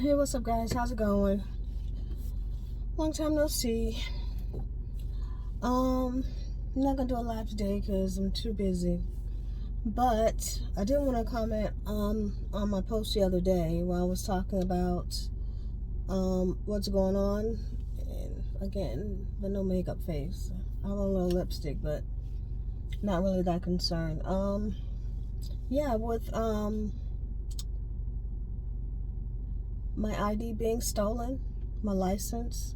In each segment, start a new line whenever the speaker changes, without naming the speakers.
Hey, what's up, guys? How's it going? Long time no see. I'm not gonna do a live today because I'm too busy. But I did want to comment on my post the other day where I was talking about what's going on. And again, the no makeup face. I have a little lipstick, but not really that concerned. Yeah, with my ID being stolen, my license.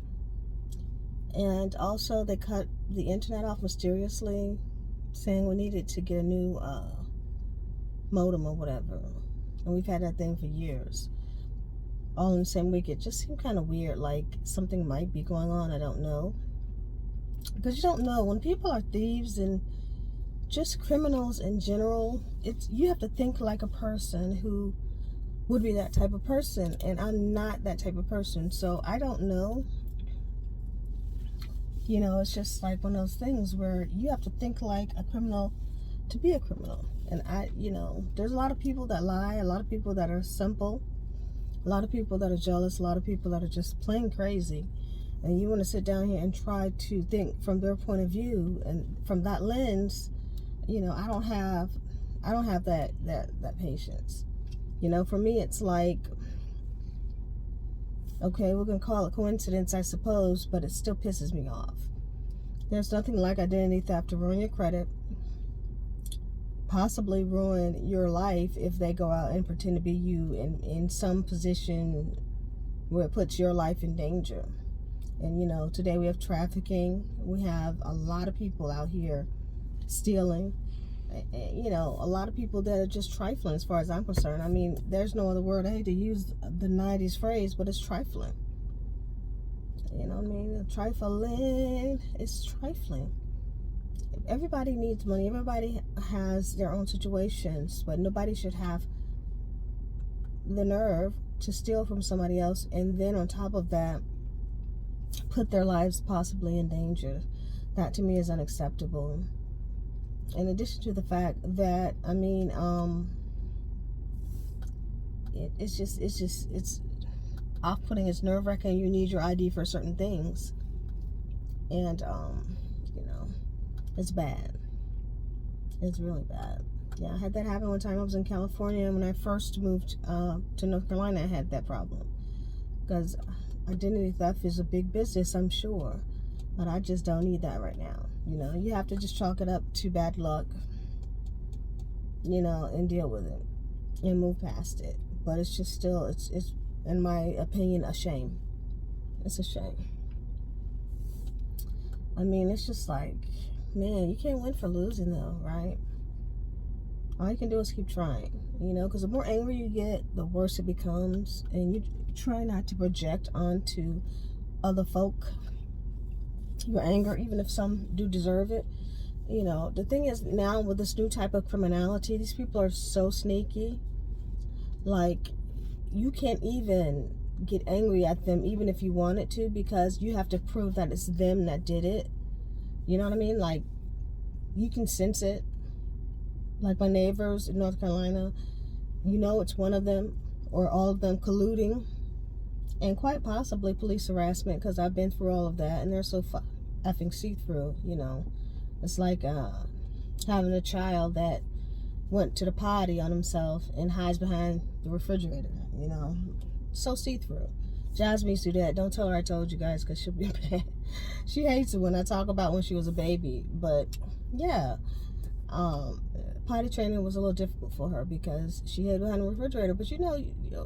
And also, they cut the internet off mysteriously, saying we needed to get a new modem or whatever. And we've had that thing for years. All in the same week. It just seemed kind of weird, like something might be going on. I don't know. Because you don't know. When people are thieves and just criminals in general, you have to think like a person who would be that type of person. And I'm not that type of person. So I don't know. You know, it's just like one of those things where you have to think like a criminal to be a criminal. And there's a lot of people that lie, a lot of people that are simple, a lot of people that are jealous, a lot of people that are just plain crazy. And you want to sit down here and try to think from their point of view, and from that lens, I don't have that patience. For me, it's like, okay, we're going to call it coincidence, I suppose, but it still pisses me off. There's nothing like identity theft to ruin your credit, possibly ruin your life if they go out and pretend to be you in some position where it puts your life in danger. And, today we have trafficking. We have a lot of people out here stealing. A lot of people that are just trifling as far as I'm concerned. I mean, there's no other word. I hate to use the 90s phrase, but it's trifling. You know what I mean? Trifling. It's trifling. Everybody needs money. Everybody has their own situations, but nobody should have the nerve to steal from somebody else and then on top of that put their lives possibly in danger. That to me is unacceptable. In addition to the fact that, it's off-putting, it's nerve-wracking. You need your ID for certain things. And, it's bad. It's really bad. Yeah, I had that happen one time. I was in California, and when I first moved to North Carolina, I had that problem. Because identity theft is a big business, I'm sure. But I just don't need that right now. You have to just chalk it up to bad luck, and deal with it and move past it. But it's just still, it's in my opinion, a shame. It's a shame. I mean, it's just like, man, you can't win for losing though, right? All you can do is keep trying, because the more angry you get, the worse it becomes. And you try not to project onto other folk your anger, even if some do deserve it. The thing is, now with this new type of criminality, these people are so sneaky. Like, you can't even get angry at them even if you wanted to, because you have to prove that it's them that did it. You know what I mean? Like, you can sense it. Like my neighbors in North Carolina, it's one of them or all of them colluding, and quite possibly police harassment, because I've been through all of that, and they're so effing see-through. It's like having a child that went to the potty on himself and hides behind the refrigerator. So see-through. Jasmine used to do that. Don't tell her I told you guys, because she'll be mad. She hates it when I talk about when she was a baby. But yeah, potty training was a little difficult for her because she hid behind the refrigerator. But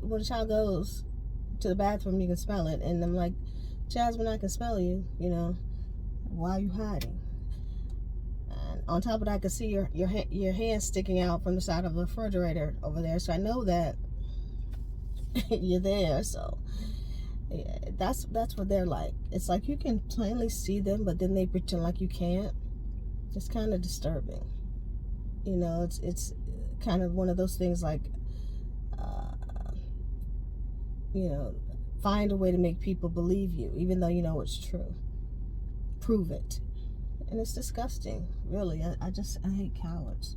when a child goes to the bathroom, you can smell it. And I'm like, Jasmine, I can smell you. Why are you hiding? And on top of that, I can see your hand sticking out from the side of the refrigerator over there. So I know that you're there. So yeah, that's what they're like. It's like you can plainly see them, but then they pretend like you can't. It's kind of disturbing. It's kind of one of those things like, find a way to make people believe you, even though you know it's true. Prove it. And it's disgusting, really. I hate cowards.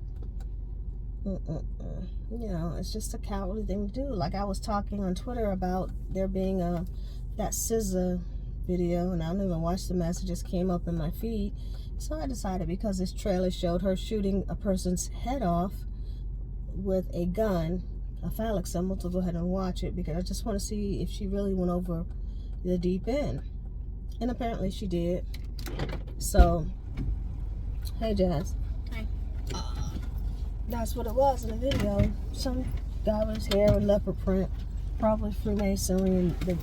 You know, it's just a cowardly thing to do. Like I was talking on Twitter about there being that SZA video, and I don't even watch the messages came up in my feed. So I decided, because this trailer showed her shooting a person's head off with a gun, a phallic symbol, to go ahead and watch it, because I just want to see if she really went over the deep end. And apparently she did. So, hey Jazz.
Hi.
That's what it was in the video. Some guy with his hair with leopard print, probably Freemasonry and the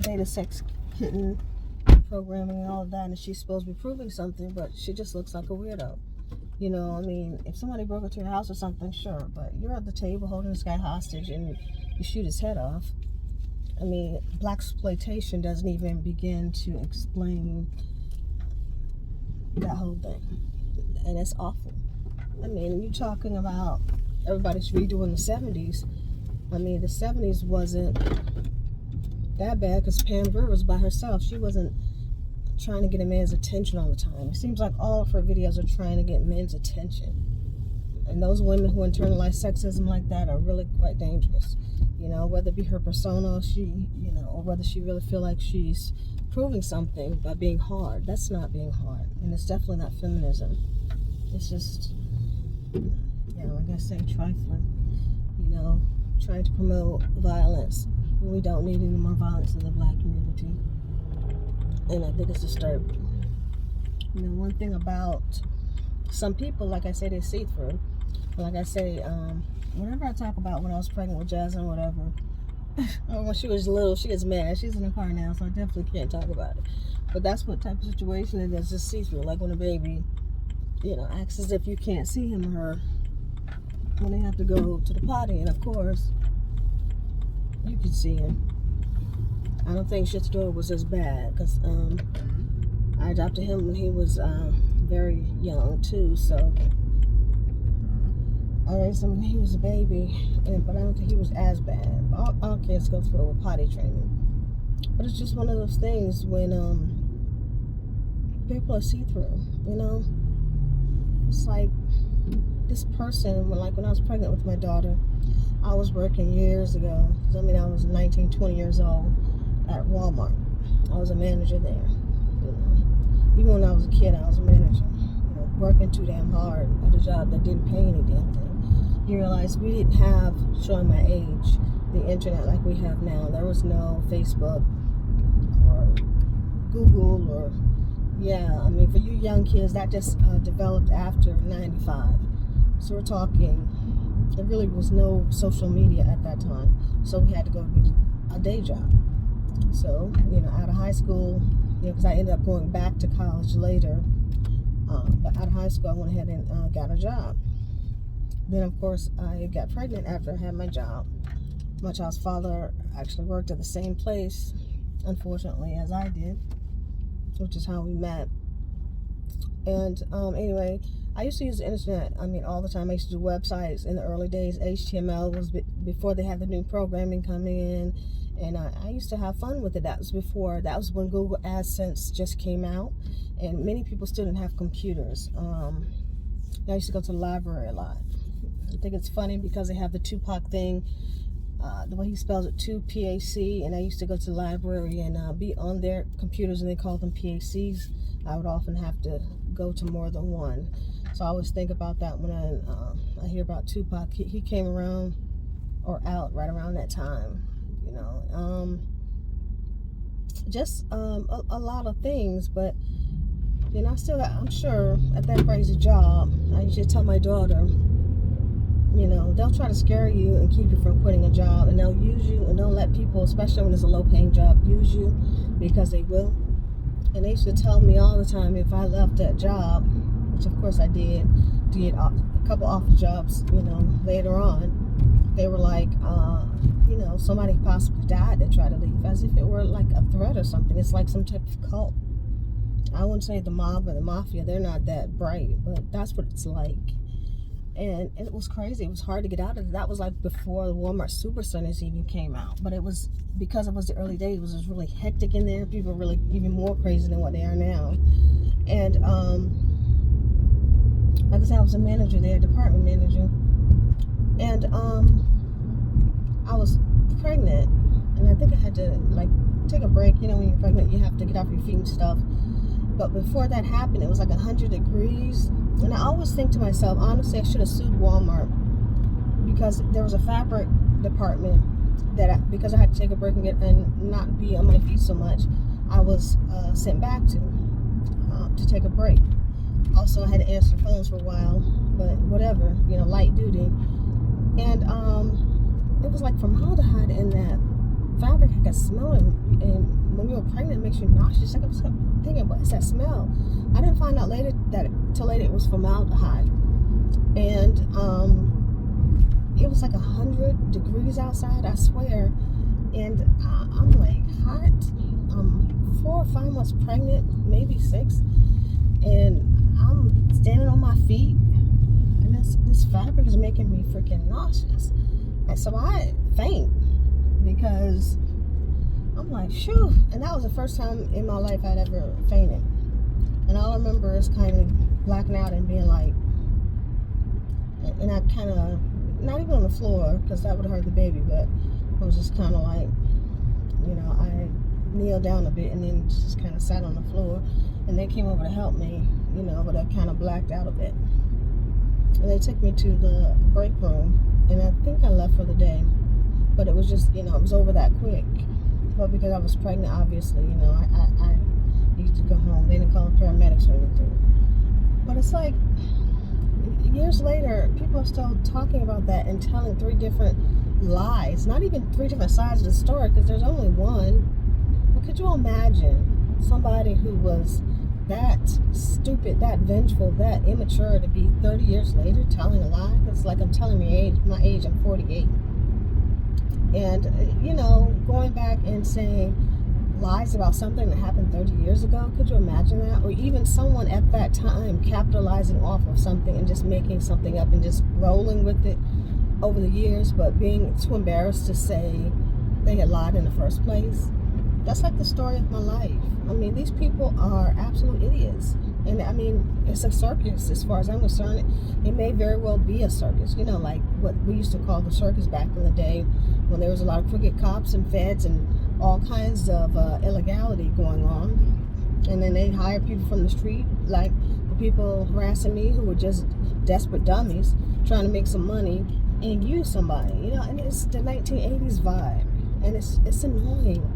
beta sex kitten programming and all of that, and she's supposed to be proving something, but she just looks like a weirdo. You know, I mean, if somebody broke into your house or something, sure, but you're at the table holding this guy hostage and you shoot his head off. I mean, Blaxploitation doesn't even begin to explain that whole thing, and it's awful. I mean, you're talking about everybody's redoing the 70s. I mean, the 70s wasn't that bad because Pam Grier was by herself. She wasn't trying to get a man's attention all the time. It seems like all of her videos are trying to get men's attention. And those women who internalize sexism like that are really quite dangerous. You know, whether it be her persona, or whether she really feel like she's proving something by being hard. That's not being hard. And it's definitely not feminism. It's just, like I say, trifling. You know, trying to promote violence. We don't need any more violence in the black community. And I think it's disturbing. You know, one thing about some people, like I say, they see through. Like I say, whenever I talk about when I was pregnant with Jasmine or whatever, or when she was little, she gets mad. She's in the car now, so I definitely can't talk about it. But that's what type of situation it is, just see through. Like when a baby, acts as if you can't see him or her when they have to go to the potty. And of course, you can see him. I don't think shit's door was as bad because I adopted him when he was very young too, so I raised him when he was a baby, but I don't think he was as bad. All kids go through with potty training, but it's just one of those things when people are see-through. It's like this person, when I was pregnant with my daughter, I was working years ago. I was 19, 20 years old at Walmart. I was a manager there. Even when I was a kid, I was a manager. Working too damn hard at a job that didn't pay any damn thing. You realize we didn't have, showing my age, the internet like we have now. There was no Facebook or Google or, for you young kids, that just developed after 95. So we're talking, there really was no social media at that time. So we had to go get a day job. So, out of high school, because I ended up going back to college later. But out of high school, I went ahead and got a job. Then, of course, I got pregnant after I had my job. My child's father actually worked at the same place, unfortunately, as I did, which is how we met. And anyway, I used to use the internet, all the time. I used to do websites in the early days. HTML was before they had the new programming coming in. And I used to have fun with it. That was when Google AdSense just came out. And many people still didn't have computers. I used to go to the library a lot. I think it's funny because they have the Tupac thing, the way he spells it, 2PAC. And I used to go to the library and be on their computers, and they call them PACs. I would often have to go to more than one. So I always think about that when I hear about Tupac. He came around or out right around that time. Just a lot of things, but I'm sure at that crazy job, I used to tell my daughter, they'll try to scare you and keep you from quitting a job, and they'll use you, and don't let people, especially when it's a low-paying job, use you, because they will. And they used to tell me all the time if I left that job, which of course I did a couple office jobs, later on. They were like, somebody possibly died that tried to leave, as if it were like a threat or something. It's like some type of cult. I wouldn't say the mob or the mafia, they're not that bright, but that's what it's like. And it was crazy. It was hard to get out of it. That was like before the Walmart Supercenters even came out. But it was, because it was the early days, it was just really hectic in there. People were really even more crazy than what they are now. And like I said, I was a manager there, department manager. And I was pregnant, and I think I had to like take a break. You know, when you're pregnant, you have to get off your feet and stuff. But before that happened, it was like 100 degrees. And I always think to myself, honestly, I should have sued Walmart, because there was a fabric department that because I had to take a break and not be on my feet so much, I was sent back to take a break. Also, I had to answer phones for a while, but whatever, you know, light duty. And it was like formaldehyde in that fabric. I could smell it, and when you're pregnant, it makes you nauseous. Like I was thinking, what is that smell? I didn't find out till later it was formaldehyde, and it was like 100 degrees outside, I swear. And I'm like hot. 4 or 5 months pregnant, maybe 6, and I'm standing on my feet, and this fabric is making me freaking nauseous. And so I faint, because I'm like, shoo. And that was the first time in my life I'd ever fainted. And all I remember is kind of blacking out and being like, and I kind of, not even on the floor, because that would have hurt the baby, but I was just kind of like, you know, I kneeled down a bit and then just kind of sat on the floor. And they came over to help me, you know, but I kind of blacked out a bit. And they took me to the break room, and I think I left for the day. But it was just, you know, it was over that quick. But because I was pregnant, obviously, you know, I needed to go home. They didn't call the paramedics or anything. But it's like, years later, people are still talking about that and telling 3 different lies. Not even 3 different sides of the story, because there's only one. But could you imagine somebody who was that stupid, that vengeful, that immature to be 30 years later telling a lie? It's like I'm telling my age, I'm 48. And, you know, going back and saying lies about something that happened 30 years ago, could you imagine that? Or even someone at that time capitalizing off of something and just making something up and just rolling with it over the years, but being too embarrassed to say they had lied in the first place. That's like the story of my life. I mean, these people are absolute idiots. And I mean, it's a circus as far as I'm concerned. It may very well be a circus, you know, like what we used to call the circus back in the day, when there was a lot of crooked cops and feds and all kinds of illegality going on. And then they hire people from the street, like the people harassing me, who were just desperate dummies trying to make some money and use somebody, you know. And it's the 1980s vibe, and it's annoying.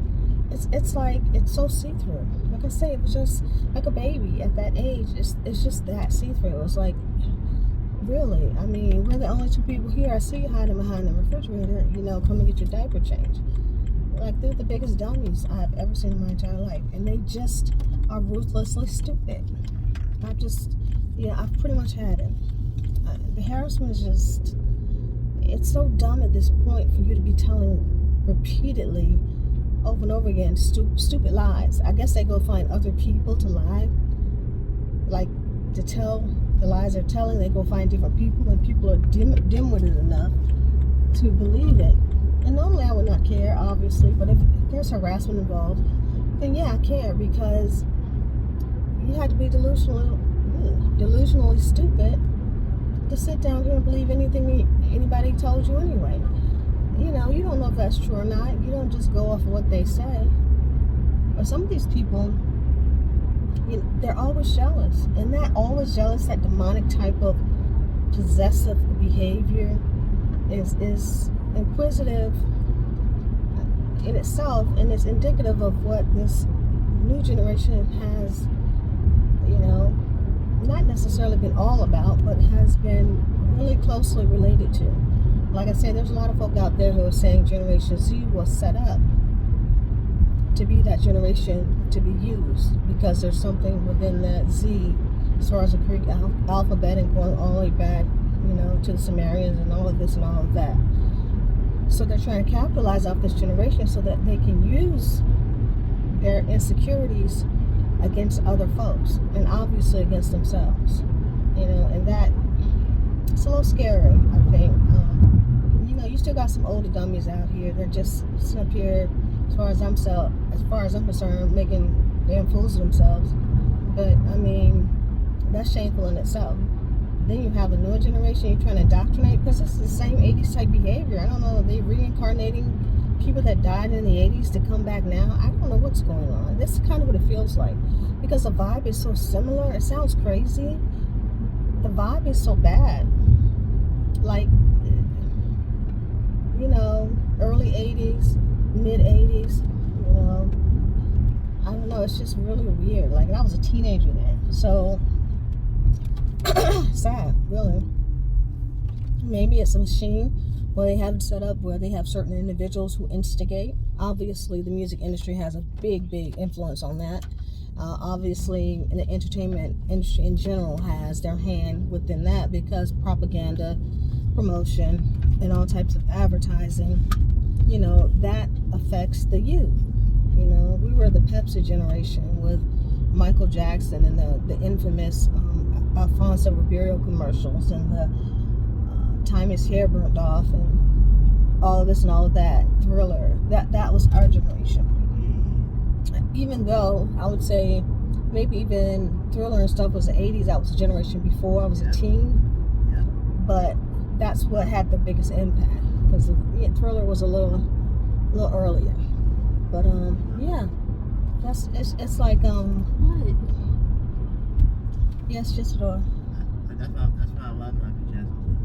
It's like, it's so see-through. Like I say, it was just like a baby at that age. It's just that see-through. It was like, really? I mean, we're the only 2 people here. I see you hiding behind the refrigerator, you know, come and get your diaper changed. Like, they're the biggest dummies I've ever seen in my entire life. And they just are ruthlessly stupid. I've pretty much had it. The harassment is just, it's so dumb at this point for you to be telling repeatedly over and over again stupid lies. I guess they go find other people to lie, like to tell the lies they're telling. They go find different people, and people are dim-witted enough to believe it. And normally I would not care, obviously, but if there's harassment involved, then yeah, I care, because you had to be delusionally stupid to sit down here and believe anything anybody told you anyway. You know, you don't know if that's true or not. You don't just go off of what they say. But some of these people, you know, they're always jealous. And that always jealous, that demonic type of possessive behavior is inquisitive in itself, and it's indicative of what this new generation has, you know, not necessarily been all about, but has been really closely related to. Like I said, there's a lot of folk out there who are saying Generation Z was set up to be that generation to be used, because there's something within that Z as far as the Greek alphabet and going all the way back, you know, to the Sumerians and all of this and all of that. So they're trying to capitalize off this generation so that they can use their insecurities against other folks, and obviously against themselves, you know. And that, it's a little scary, I think. You know, you still got some older dummies out here. They're just sitting up here, as far as I'm concerned, making damn fools of themselves. But I mean, that's shameful in itself. then you have the newer generation you're trying to indoctrinate, because it's the same 80s type behavior. I don't know, are they reincarnating people that died in the 80s to come back now? I don't know what's going on. This is kind of what it feels like, because the vibe is so similar. It sounds crazy. The vibe is so bad. Like, you know, early 80s, mid 80s, you know, I don't know, it's just really weird. Like, I was a teenager then, so sad, really. Maybe it's a machine where they have it set up where they have certain individuals who instigate. Obviously, the music industry has a big influence on that. Obviously, the entertainment industry in general has their hand within that, because propaganda, promotion, and all types of advertising, you know, that affects the youth. You know, we were the Pepsi generation with Michael Jackson and the infamous Alfonso Ribeiro commercials, and the time his hair burnt off, and all of this and all of that. Thriller, that was our generation. Even though I would say maybe even Thriller and stuff was the 80s, that was a generation before I was a teen. But that's what had the biggest impact, because Thriller was a little earlier. But yeah, it's like what? Yes, just a door.
That's why I love Michael Jackson.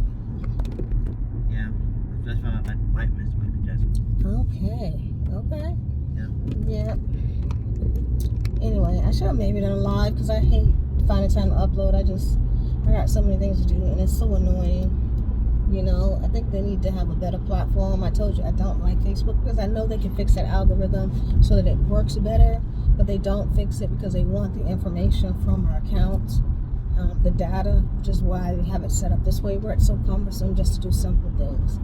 Yeah, that's why I might miss Michael Jackson.
Okay.
Yeah.
Anyway, I should have maybe done a live, because I hate finding time to upload. I got so many things to do, and it's so annoying. You know, I think they need to have a better platform. I told you I don't like Facebook, because I know they can fix that algorithm so that it works better, but they don't fix it because they want the information from our accounts, the data, which is why they have it set up this way, where it's so cumbersome just to do simple things.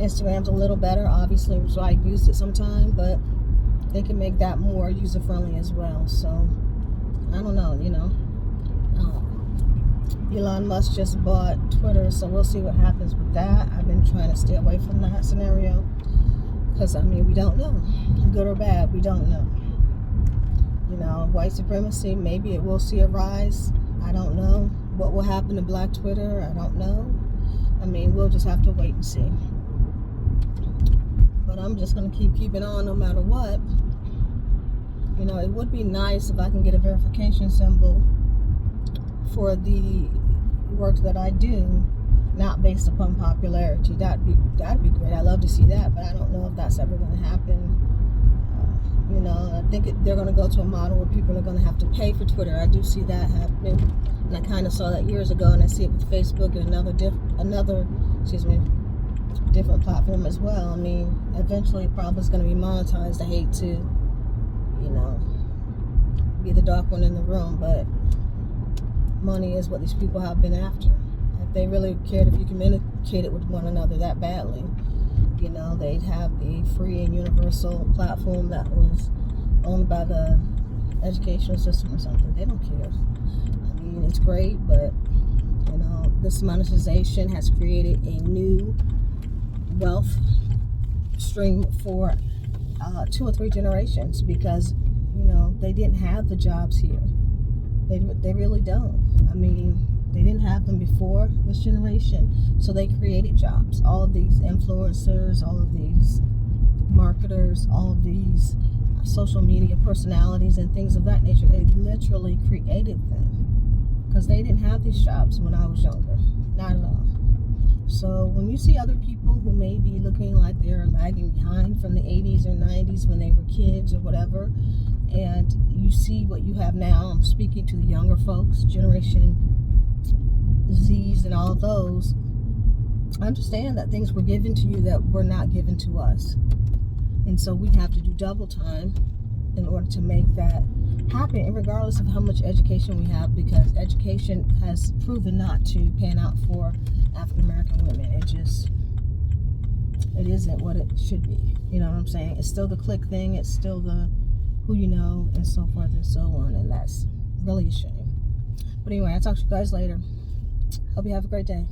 Instagram's a little better, obviously, which is why I used it sometime, but they can make that more user-friendly as well. So, I don't know, you know. Elon Musk just bought Twitter, so we'll see what happens with that. I've been trying to stay away from that scenario, because, I mean, we don't know. Good or bad, we don't know. You know, white supremacy, maybe it will see a rise. I don't know. What will happen to Black Twitter? I don't know. I mean, we'll just have to wait and see. But I'm just going to keep keeping on no matter what. You know, it would be nice if I can get a verification symbol for the work that I do, not based upon popularity. That'd be great. I'd love to see that, but I don't know if that's ever going to happen. You know, I think they're going to go to a model where people are going to have to pay for Twitter. I do see that happening, and I kind of saw that years ago, and I see it with Facebook and another different platform as well. I mean, eventually it probably is going to be monetized. I hate to, you know, be the dark one in the room, but money is what these people have been after. If they really cared, if you communicated with one another that badly, you know, they'd have a free and universal platform that was owned by the educational system or something. They don't care. I mean, it's great, but, you know, this monetization has created a new wealth stream for 2 or 3 generations, because, you know, they didn't have the jobs here. They really don't. I mean, they didn't have them before this generation, so they created jobs. All of these influencers, all of these marketers, all of these social media personalities and things of that nature, they literally created them, because they didn't have these jobs when I was younger. Not at all. So when you see other people who may be looking like they're lagging behind from the 80s or 90s when they were kids or whatever, and you see what you have now, I'm speaking to the younger folks, Generation Z's and all of those, understand that things were given to you that were not given to us. And so we have to do double time in order to make that happen, and regardless of how much education we have, because education has proven not to pan out for African American women. It isn't what it should be. You know what I'm saying? It's still the click thing, it's still the who you know, and so forth and so on, and that's really a shame. But anyway, I'll talk to you guys later. Hope you have a great day.